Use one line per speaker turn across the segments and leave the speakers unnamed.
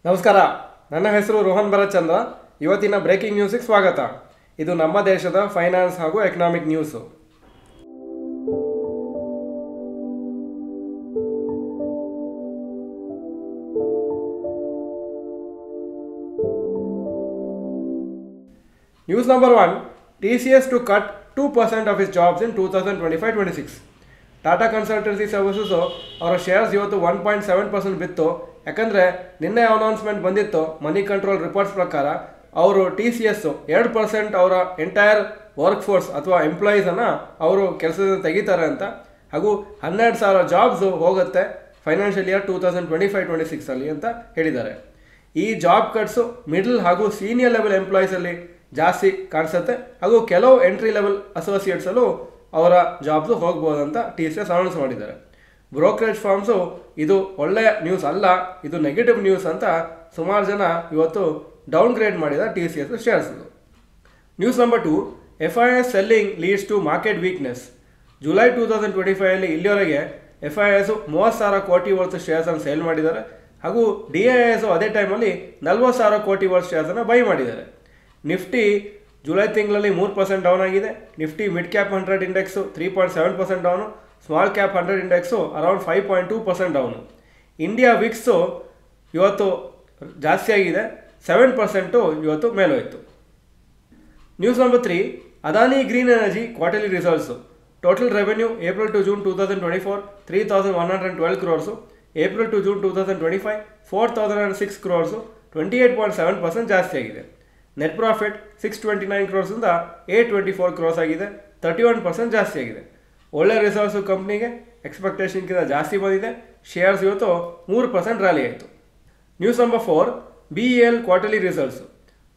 ನಮಸ್ಕಾರ, ನನ್ನ ಹೆಸರು ರೋಹನ್ ಭರತ್ಚಂದ್ರ. ಇವತ್ತಿನ ಬ್ರೇಕಿಂಗ್ ನ್ಯೂಸ್ಗೆ ಸ್ವಾಗತ. ಇದು ನಮ್ಮ ದೇಶದ ಫೈನಾನ್ಸ್ ಹಾಗೂ economic news. News number 1, TCS to cut 2% of its jobs in 2025-26. Tata consultancy services ಅವರ ಶೇರ್ಸ್ ಇವತ್ತು 1.7% ಬಿತ್ತು. ಯಾಕಂದರೆ ನಿನ್ನೆ ಅನೌನ್ಸ್ಮೆಂಟ್ ಬಂದಿತ್ತು, ಮನಿ ಕಂಟ್ರೋಲ್ ರಿಪೋರ್ಟ್ಸ್ ಪ್ರಕಾರ ಅವರು TCS 2% ಅವರ ಎಂಟೈರ್ ವರ್ಕ್ ಫೋರ್ಸ್ ಅಥವಾ ಎಂಪ್ಲಾಯೀಸನ್ನು ಅವರು ಕೆಲಸದಿಂದ ತೆಗಿತಾರೆ ಅಂತ, ಹಾಗೂ 12,000 ಜಾಬ್ಸು ಹೋಗುತ್ತೆ ಫೈನಾನ್ಷಿಯಲ್ ಇಯರ್ 2025-26 ಅಂತ ಹೇಳಿದ್ದಾರೆ. ಈ ಜಾಬ್ ಕಟ್ಸು ಮಿಡಲ್ ಹಾಗೂ ಸೀನಿಯರ್ ಲೆವೆಲ್ ಎಂಪ್ಲಾಯೀಸಲ್ಲಿ ಜಾಸ್ತಿ ಕಾಣಿಸುತ್ತೆ, ಹಾಗೂ ಕೆಲವು ಎಂಟ್ರಿ ಲೆವೆಲ್ ಅಸೋಸಿಯೇಟ್ಸಲ್ಲೂ ಅವರ ಜಾಬ್ಸು ಹೋಗ್ಬೋದಂತ TCS ಅನೌನ್ಸ್ ಮಾಡಿದ್ದಾರೆ. ಬ್ರೋಕರೇಜ್ ಫಾರ್ಮ್ಸು ಇದು ಒಳ್ಳೆಯ ನ್ಯೂಸ್ ಅಲ್ಲ, ಇದು ನೆಗೆಟಿವ್ ನ್ಯೂಸ್ ಅಂತ ಸುಮಾರು ಜನ ಇವತ್ತು ಡೌನ್ಗ್ರೇಡ್ ಮಾಡಿದ TCS shares. News number 2, FIS selling leads to market weakness. July 2025 ಇಲ್ಲಿವರೆಗೆ FIS 30,000 ಕೋಟಿ ವರ್ತ್ ಶೇರ್ಸನ್ನು ಸೇಲ್ ಮಾಡಿದ್ದಾರೆ, ಹಾಗೂ DIS ಅದೇ ಟೈಮಲ್ಲಿ 40,000 ಕೋಟಿ ವರ್ತ್ ಶೇರ್ಸನ್ನು ಬೈ ಮಾಡಿದ್ದಾರೆ. ನಿಫ್ಟಿ ಜುಲೈ ತಿಂಗಳಲ್ಲಿ 3% ಡೌನ್ ಆಗಿದೆ. Nifty mid cap 100 index 3.7% down, small cap 100 index around 5.2% down. India VIX ಇವತ್ತು ಜಾಸ್ತಿ ಆಗಿದೆ, 7% ಇವತ್ತು ಮೇಲೋಯ್ತು. News number 3, Adani green energy quarterly results. Total revenue April to June 2024 3,112 crores, April to June 2025 4,006 crores, 28.7% ಜಾಸ್ತಿ ಆಗಿದೆ. Net profit 629 crores-ಇಂದ 824 crores ಆಗಿದೆ, 31% ಜಾಸ್ತಿ ಆಗಿದೆ. ಒಳ್ಳೆ ರಿಸಲ್ಟ್ಸು ಕಂಪ್ನಿಗೆ ಎಕ್ಸ್ಪೆಕ್ಟೇಷನ್ಗಿಂತ ಜಾಸ್ತಿ ಬಂದಿದೆ. ಶೇರ್ಸ್ ಇವತ್ತು 3% ರ್ಯಾಲಿ ಆಯಿತು. News number 4, BEL quarterly results.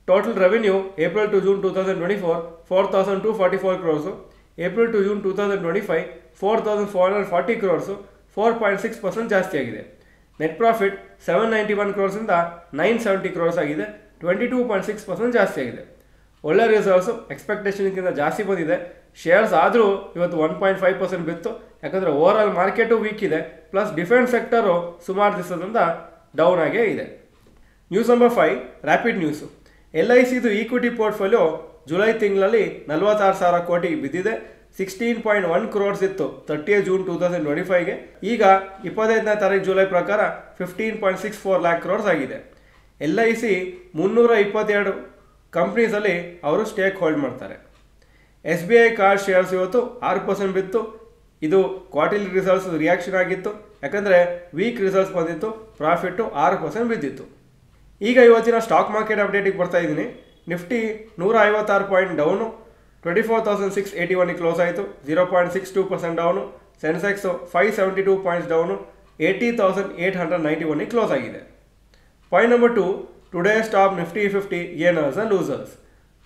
Total revenue April to June 2024 4,244 crores, April to June 2025 4,440 crores, 4.6% ಜಾಸ್ತಿ ಆಗಿದೆ. ನೆಟ್ ಪ್ರಾಫಿಟ್ 791 crores-ಇಂದ 970 crores ಆಗಿದೆ, 22.6% ಜಾಸ್ತಿ ಆಗಿದೆ. ಒಳ್ಳೆ ರಿಸಲ್ಟ್ಸು ಎಕ್ಸ್ಪೆಕ್ಟೇಷನ್ಗಿಂತ ಜಾಸ್ತಿ ಬಂದಿದೆ. ಶೇರ್ಸ್ ಆದರೂ ಇವತ್ತು 1.5% ಬಿತ್ತು, ಯಾಕಂದರೆ ಓವರ್ ಆಲ್ ಮಾರ್ಕೆಟು ವೀಕ್ ಇದೆ, ಪ್ಲಸ್ ಡಿಫೆನ್ಸ್ ಸೆಕ್ಟರು ಸುಮಾರು ದಿವಸದಿಂದ ಡೌನ್ ಆಗೇ ಇದೆ. News number 5, rapid news. LICದು ಈಕ್ವಿಟಿ ಪೋರ್ಟ್ಫೋಲಿಯೋ ಜುಲೈ ತಿಂಗಳಲ್ಲಿ 46,000 ಕೋಟಿ ಬಿದ್ದಿದೆ. 16.1 crores ಇತ್ತು 30 ಜೂನ್ 2025ಗೆ. ಈಗ 25ನೇ ತಾರೀಕು ಜುಲೈ ಪ್ರಕಾರ 15.64 lakh crores ಆಗಿದೆ. LIC 322 ಕಂಪ್ನೀಸಲ್ಲಿ ಅವರು ಸ್ಟೇಕ್ ಹೋಲ್ಡ್ ಮಾಡ್ತಾರೆ. SBI ಕಾರ್ಡ್ ಶೇರ್ಸ್ ಇವತ್ತು 6% ಬಿತ್ತು. ಇದು ಕ್ವಾರ್ಟರ್ಲಿ ರಿಸಲ್ಟ್ಸ್ ರಿಯಾಕ್ಷನ್ ಆಗಿತ್ತು, ಯಾಕಂದರೆ ವೀಕ್ ರಿಸಲ್ಟ್ಸ್ ಬಂದಿತ್ತು, ಪ್ರಾಫಿಟ್ಟು 6% ಬಿದ್ದಿತ್ತು. ಈಗ ಇವತ್ತಿನ ಸ್ಟಾಕ್ ಮಾರ್ಕೆಟ್ ಅಪ್ಡೇಟಿಗೆ ಬರ್ತಾ ಇದ್ದೀನಿ. ನಿಫ್ಟಿ 156 ಪಾಯಿಂಟ್ ಡೌನು, 24,681 ಕ್ಲೋಸ್ ಆಯಿತು, 0.62% down. Sensex 572 points down, 80,891 close ಆಗಿದೆ. Point number 2, today's top nifty 50 gainers and losers.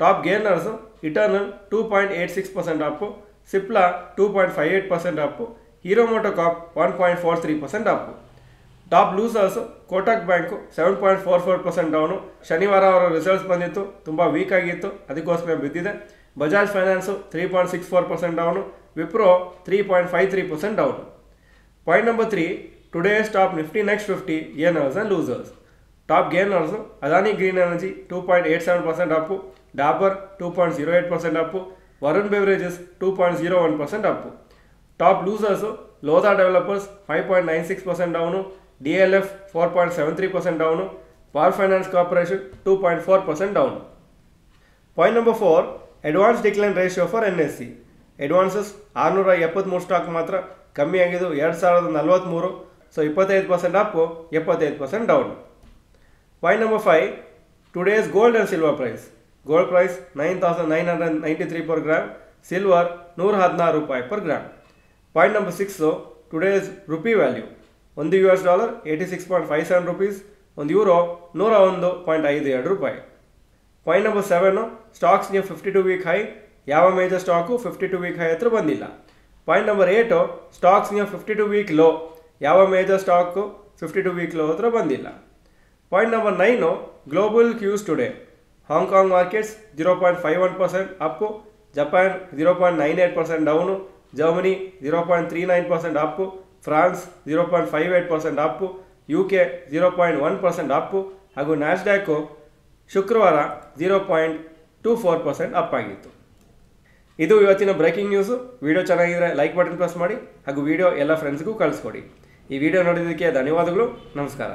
Top gainers eternal 2.86% up, Cipla 2.58% up, Hero MotoCorp 1.43% up. Top losers Kotak bank 7.44% down. ಶನಿವಾರ ಅವರ ರಿಸಲ್ಟ್ಸ್ ಬಂದಿತ್ತು, ತುಂಬ ವೀಕ್ ಆಗಿತ್ತು, ಅದಕ್ಕೋಸ್ಕರ ಬಿದ್ದಿದೆ. Bajaj finance 3.64% down, Wipro 3.53% down. Point number 3, today's top nifty next 50 gainers and losers. Top gainers Adani green energy 2.87% up, Dabur 2.08% up, Varun beverages 2.01% up. Top losers Lodha developers 5.96% down, DLF 4.73% down, power finance corporation 2.4% down. Point number 4, advance decline ratio for NSE. Advances 673 stock ಮಾತ್ರ ಕಮ್ಮಿ ಆಗಿದ್ದು 2,043, so 25% up, 75% down. Point number 5, today's gold and silver price. Gold price 9,993 per gram, silver 116 ರೂಪಾಯಿ per gram. Point number 6, today's rupee value. $1 86.57 rupees, €1 101.52 ರೂಪಾಯಿ. Point number 7, stocks near 52 week high. ಯಾವ major stock 52 week high ಹತ್ರ ಬಂದಿಲ್ಲ. Point number 8, stocks near 52 week low. ಯಾವ major stock 52 week low ಹತ್ರ ಬಂದಿಲ್ಲ. Point number 9, global Qs today. Hong Kong markets 0.51% Appu, Japan 0.98% down, Germany 0.39% Appu, France 0.58% Appu, UK 0.1% Appu, ಹಾಗೂ ನ್ಯಾಸ್ಡ್ಯಾಕು ಶುಕ್ರವಾರ 0.24% up ಆಗಿತ್ತು. ಇದು ಇವತ್ತಿನ ಬ್ರೇಕಿಂಗ್ ನ್ಯೂಸು. ವಿಡಿಯೋ ಚೆನ್ನಾಗಿದ್ದರೆ ಲೈಕ್ ಬಟನ್ ಪ್ರೆಸ್ ಮಾಡಿ ಹಾಗೂ ವಿಡಿಯೋ ಎಲ್ಲ ಫ್ರೆಂಡ್ಸ್ಗೂ ಕಳಿಸ್ಕೊಡಿ. ಈ ವಿಡಿಯೋ ನೋಡಿದ್ದಕ್ಕೆ ಧನ್ಯವಾದಗಳು. ನಮಸ್ಕಾರ.